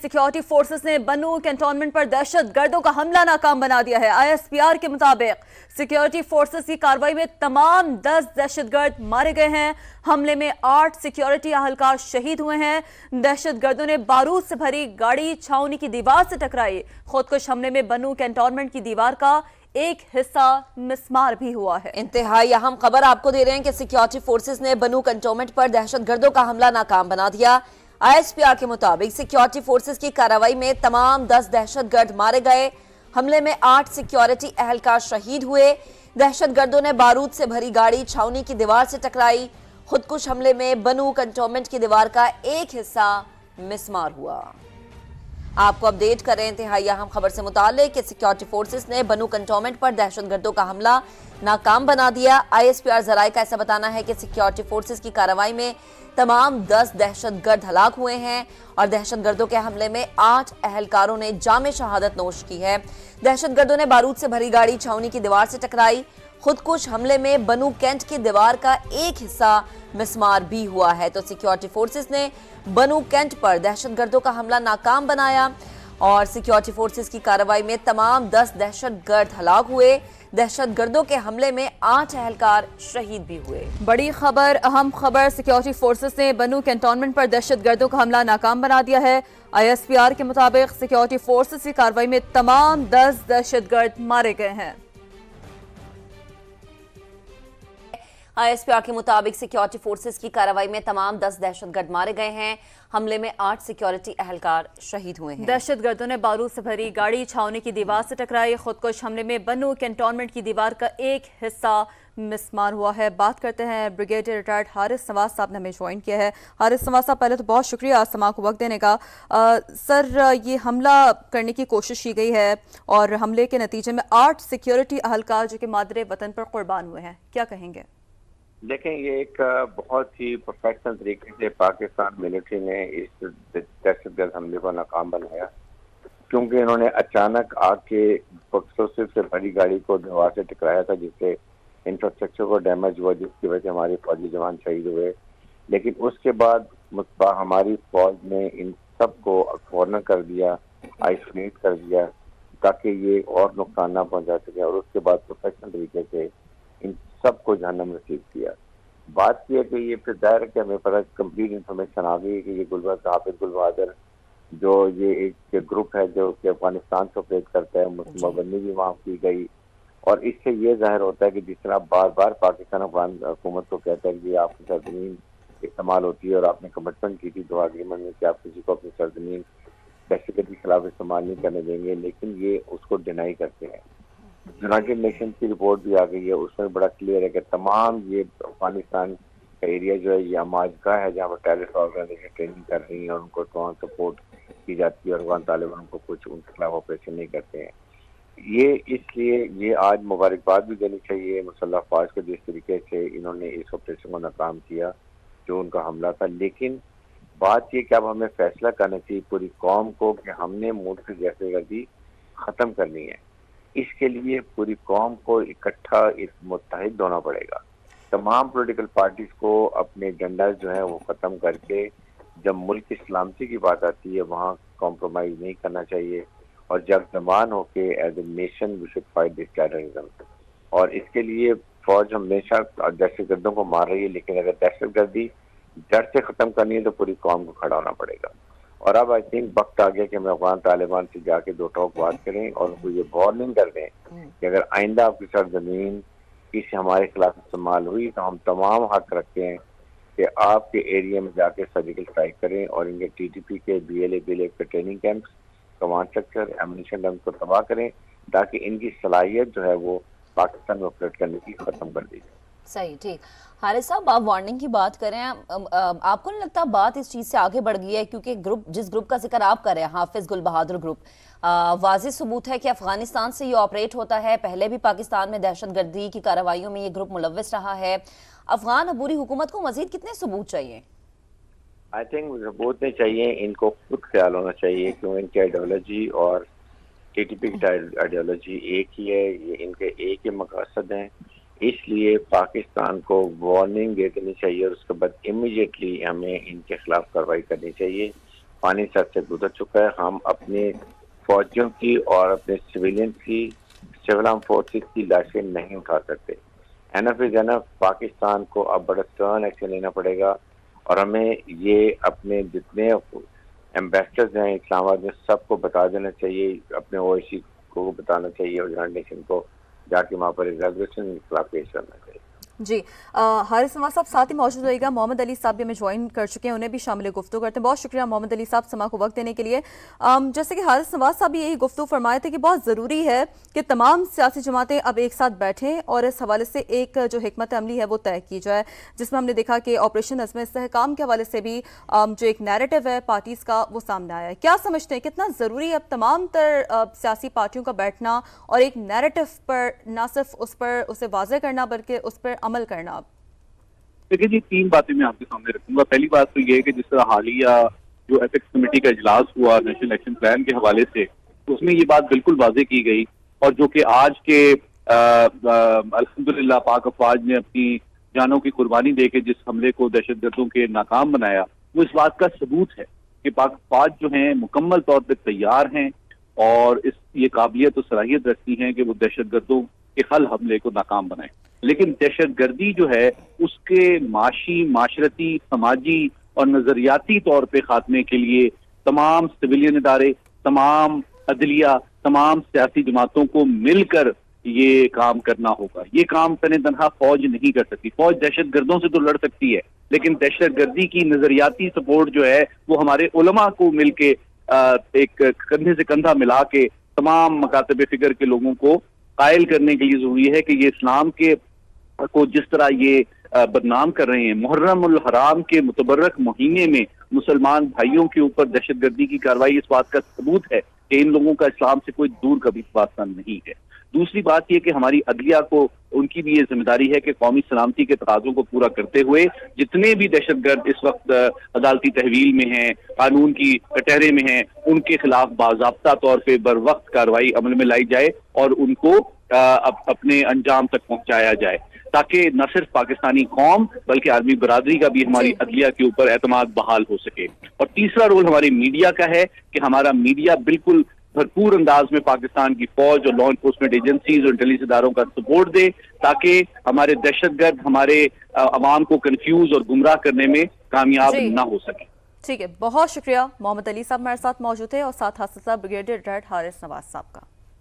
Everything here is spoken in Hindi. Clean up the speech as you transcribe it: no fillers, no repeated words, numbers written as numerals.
सिक्योरिटी फोर्सेस ने बन्नू कैंटोनमेंट पर दहशत गर्दों का हमला नाकाम बना दिया है। ISPR के मुताबिक सिक्योरिटी फोर्सेस की कार्रवाई में तमाम 10 दहशतगर्द मारे गए हैं। हमले में 8 सिक्योरिटी अहलकार शहीद हुए हैं। दहशतगर्दों ने बारूद से भरी गाड़ी छावनी की दीवार से टकराई। खुदकुश हमले में बन्नू कैंटोनमेंट की दीवार का एक हिस्सा मिसमार भी हुआ है। इंतहाई अहम खबर आपको दे रहे हैं कि सिक्योरिटी फोर्सेस ने बन्नू कैंटोनमेंट पर दहशतगर्दों का हमला नाकाम बना दिया। ISPR के मुताबिक सिक्योरिटी फोर्सेस की कार्रवाई में तमाम 10 दहशतगर्द मारे गए। हमले में 8 सिक्योरिटी अहलकार शहीद हुए। दहशतगर्दों ने बारूद से भरी गाड़ी छावनी की दीवार से टकराई। खुदकुश हमले में बन्नू कैंटोनमेंट की दीवार का एक हिस्सा मिसमार हुआ। आपको अपडेट करें इंतहाई अहम खबर से मुताल्लिक कि सिक्योरिटी फोर्सेस ने बन्नू कैंटोनमेंट पर दहशतगर्दों का हमला नाकाम बना दिया। ISPR जराये का ऐसा बताना है कि सिक्योरिटी फोर्सेस की कार्रवाई में तमाम 10 दहशतगर्द हलाक हुए हैं और दहशतगर्दों के हमले में 8 अहलकारों ने जामे शहादत नोश की है। दहशतगर्दों ने बारूद से भरी गाड़ी छावनी की दीवार से टकराई। खुदकुश हमले में बन्नू कैंट की दीवार का एक हिस्सा मिसमार भी हुआ है। तो सिक्योरिटी फोर्सेस ने बन्नू कैंट पर दहशतगर्दों का हमला नाकाम बनाया और सिक्योरिटी फोर्सेस की कार्रवाई में तमाम 10 दहशतगर्द हलाक हुए। दहशतगर्दों के हमले में 8 अहलकार शहीद भी हुए। बड़ी खबर, अहम खबर, सिक्योरिटी फोर्सेस ने बन्नू कैंटोनमेंट पर दहशतगर्दों का हमला नाकाम बना दिया है। ISPR के मुताबिक सिक्योरिटी फोर्सेस की कार्रवाई में तमाम 10 दहशतगर्द मारे गए हैं। ISPR के मुताबिक सिक्योरिटी फोर्सेस की कार्रवाई में तमाम 10 दहशतगर्द मारे गए हैं। हमले में 8 सिक्योरिटी अहलकार शहीद हुए हैं। दहशतगर्दों ने बारूद से भरी गाड़ी छावनी की दीवार से टकराई। खुदकुश हमले में बन्नू कैंटोनमेंट की दीवार का एक हिस्सा मिसमार हुआ है। बात करते हैं ब्रिगेडियर रिटायर्ड हारिस नवाज साहब ने हमें ज्वाइन किया है। हारिस नवाज साहब, पहले तो बहुत शुक्रिया आज समाअ को वक्त देने का। सर, ये हमला करने की कोशिश की गई है और हमले के नतीजे में 8 सिक्योरिटी अहलकार जो कि मादरे वतन पर कुर्बान हुए हैं, क्या कहेंगे? देखें, ये एक बहुत ही प्रोफेशनल तरीके से पाकिस्तान मिलिट्री ने इस दहशतगर्द हमले को नाकाम बनाया, क्योंकि इन्होंने अचानक आके एक्सप्लोसिव से भरी गाड़ी को दीवार से टकराया था, जिससे इंफ्रास्ट्रक्चर को डैमेज हुआ, जिसकी वजह से हमारे फौजी जवान शहीद हुए। लेकिन उसके बाद हमारी फौज ने इन सबको कॉर्नर कर दिया, आइसोलेट कर दिया, ताकि ये और नुकसान ना पहुंचा सके, और उसके बाद प्रोफेशनल तरीके से इन सबको जहन्नम नसीब किया। बात की है कि ये फिर दायर है कि हमें पता कंप्लीट इंफॉर्मेशन आ गई है कि ये हाफिज गुल बहादुर जो ये एक ग्रुप है जो कि अफगानिस्तान से ऑपरेट करता है, मुबन्नी भी वहाँ की गई। और इससे ये जाहिर होता है कि जिस तरह बार बार पाकिस्तान अफगान हुकूमत को कहता है कि आपकी सरजमीन इस्तेमाल होती है और आपने कमिटमेंट की थी तो एग्रीमेंट में कि आप किसी को अपनी सरजमीन दहशतगर्दी के खिलाफ इस्तेमाल नहीं करने देंगे, लेकिन ये उसको डिनाई करते हैं। यूनाइटेड नेशन की रिपोर्ट भी आ गई है, उसमें बड़ा क्लियर है कि तमाम ये अफगानिस्तान का एरिया जो है ये अमाजगा है, जहाँ पर टेररिस्ट ऑर्गेनाइजेशन ट्रेनिंग कर रही है और उनको तमाम सपोर्ट की जाती है और अफगान तालिबान को कुछ उनके खिलाफ ऑपरेशन नहीं करते हैं। ये इसलिए ये आज मुबारकबाद भी देनी चाहिए मुसल्लह अफवाज को, जिस तरीके से इन्होंने इस ऑपरेशन को नाकाम किया जो उनका हमला था। लेकिन बात ये कि अब हमें फैसला करना चाहिए पूरी कौम को कि हमने मुल्क की दहशतगर्दी ख़त्म करनी है। इसके लिए पूरी कौम को इकट्ठा मुत्तहिद होना पड़ेगा। तमाम पॉलिटिकल पार्टीज को अपने एजेंडा जो है वो ख़त्म करके जब मुल्क की सलामती की बात आती है वहाँ कॉम्प्रोमाइज़ नहीं करना चाहिए, और जब जमान होके as a nation we should fight this terrorism. और इसके लिए फौज हमेशा दहशतगर्दों को मार रही है, लेकिन अगर दहशतगर्दी जड़ से ख़त्म करनी है तो पूरी कौम को खड़ा होना पड़ेगा। और अब आई थिंक वक्त आ गया कि हम अफगान तालिबान से जाके दो टोक बात करें और उनको ये वार्निंग कर दें कि अगर आइंदा आपकी सरजमीन किसी हमारे खिलाफ इस्तेमाल हुई तो हम तमाम हक रखते हैं कि आपके एरिया में जाके सर्जिकल स्ट्राइक करें और इनके TTP के BLA के training camps, command structure, ammunition dam को तबाह करें, ताकि इनकी सलाहियत जो है वो पाकिस्तान में ऑपरेट करने की खत्म कर दी जाए। सही, ठीक। हारिस साहब, आप वार्निंग की बात करें, आपको नहीं लगता बात इस चीज से आगे बढ़ गई है? क्योंकि जिस ग्रुप का जिक्र आप कर रहे हैं, हाफिज गुल बहादुर ग्रुप, वाज़ेह सबूत है कि अफगानिस्तान से ये ऑपरेट होता है। पहले भी पाकिस्तान में दहशतगर्दी की कार्रवाइयों में ये ग्रुप मुलव्विस रहा है। अफगान अबूरी हुकूमत को मजीद कितने सबूत चाहिए? आई थिंक सबूत नहीं चाहिए, इनको खुद ख्याल होना चाहिए क्यों इनकी आइडियोलॉजी और TTP की आइडियोलॉजी एक ही है, ये इनके एक ही मकसद हैं। इसलिए पाकिस्तान को वार्निंग दे देनी चाहिए और उसके बाद इमीडिएटली हमें इनके खिलाफ कार्रवाई करनी चाहिए। पानी सर से गुजर चुका है। हम अपनी फौजियों की और अपने सिविलियन की, सिविल आर्म फोर्सेस की लाशें नहीं उठा सकते। Enough is enough. पाकिस्तान को अब बड़ा स्टर्न एक्शन लेना पड़ेगा और हमें ये अपने जितने एम्बेसडर्स हैं इस्लामाबाद में सबको बता देना चाहिए, अपने ओआईसी को बताना चाहिए और यूनाइटेड नेशन को जाके वहाँ पर एक रेजोल्यूशन पेश करना चाहिए। जी हारिस नवाज साहब साथ ही मौजूद रहेगा। मोहम्मद अली साहब भी हमें ज्वाइन कर चुके हैं, उन्हें भी शामिल गुफ्तगू करते हैं। बहुत शुक्रिया मोहम्मद अली साहब समा को वक्त देने के लिए। जैसे कि हारिस नवाज साहब भी यही गुफ्तगू फरमाए थे कि बहुत ज़रूरी है कि तमाम सियासी जमातें अब एक साथ बैठें और इस हवाले से एक जो हिकमत अमली है वो तय की जाए, जिसमें हमने देखा कि ऑपरेशन अज़्म इस्तेहकाम के हवाले से भी जो एक नैरेटिव है पार्टीज़ का वो सामने आया है। क्या समझते हैं कितना ज़रूरी है अब तमाम तर सियासी पार्टियों का बैठना और एक नैरेटिव पर ना सिर्फ उस पर उसे वाज़ेह करना बल्कि उस पर अमल करना? देखिए जी, 3 बातें मैं आपके सामने रखूंगा। पहली बात तो ये है कि जिस तरह हालिया जो एपेक्स कमेटी का इजलास हुआ नेशनल एक्शन प्लान के हवाले से, तो उसमें ये बात बिल्कुल वाज़ेह की गई और जो कि आज के अल्हम्दुलिल्लाह पाक अफवाज ने अपनी जानों की कुर्बानी दे के जिस हमले को दहशतगर्दों के नाकाम बनाया, वो इस बात का सबूत है कि पाक अफवाज जो हैं मुकम्मल तौर पर तैयार हैं और ये काबिलियत और सलाहियत रखती हैं कि वो दहशतगर्दों के हल हमले को नाकाम बनाएं। लेकिन दहशतगर्दी जो है उसके माशी, माशरती, समाजी और नजरियाती तौर पे खात्मे के लिए तमाम सिविलियन इदारे, तमाम अदलिया, तमाम सियासी जमातों को मिलकर ये काम करना होगा। ये काम तने तनहा फौज नहीं कर सकती। फौज दहशतगर्दों से तो लड़ सकती है, लेकिन दहशतगर्दी की नजरियाती सपोर्ट जो है वो हमारे उलमा को मिलके एक कंधे से कंधा मिला के तमाम मकातब फिक्र के लोगों को कायल करने के लिए जरूरी है कि ये इस्लाम के को जिस तरह ये बदनाम कर रहे हैं, मुहर्रम उल हराम के मुतबर्रक महीने में मुसलमान भाइयों के ऊपर दहशतगर्दी की कार्रवाई इस बात का सबूत है कि इन लोगों का इस्लाम से कोई दूर कभी वास्ता नहीं है। दूसरी बात यह कि हमारी अदलिया को उनकी भी ये जिम्मेदारी है कि कौमी सलामती के तकाज़ों को पूरा करते हुए जितने भी दहशतगर्द इस वक्त अदालती तहवील में हैं, कानून की कटहरे में हैं, उनके खिलाफ बाज़ाब्ता तौर पर बर वक्त कार्रवाई अमल में लाई जाए और उनको अपने अंजाम तक पहुंचाया जाए, ताकि न सिर्फ पाकिस्तानी कौम बल्कि आर्मी बरादरी का भी हमारी अदलिया के ऊपर एतमाद बहाल हो सके। और तीसरा रोल हमारी मीडिया का है कि हमारा मीडिया बिल्कुल भरपूर अंदाज में पाकिस्तान की फौज और लॉ इन्फोर्समेंट एजेंसीज और इंटेलिजेंस इदारों का सपोर्ट दे, ताकि हमारे दहशतगर्द हमारे अवाम को कंफ्यूज और गुमराह करने में कामयाब ना हो सके। ठीक है, बहुत शुक्रिया। मोहम्मद अली साहब हमारे साथ मौजूद थे और साथ हासिल साहब ब्रिगेडियर रिटायर्ड हारिस नवाज साहब का।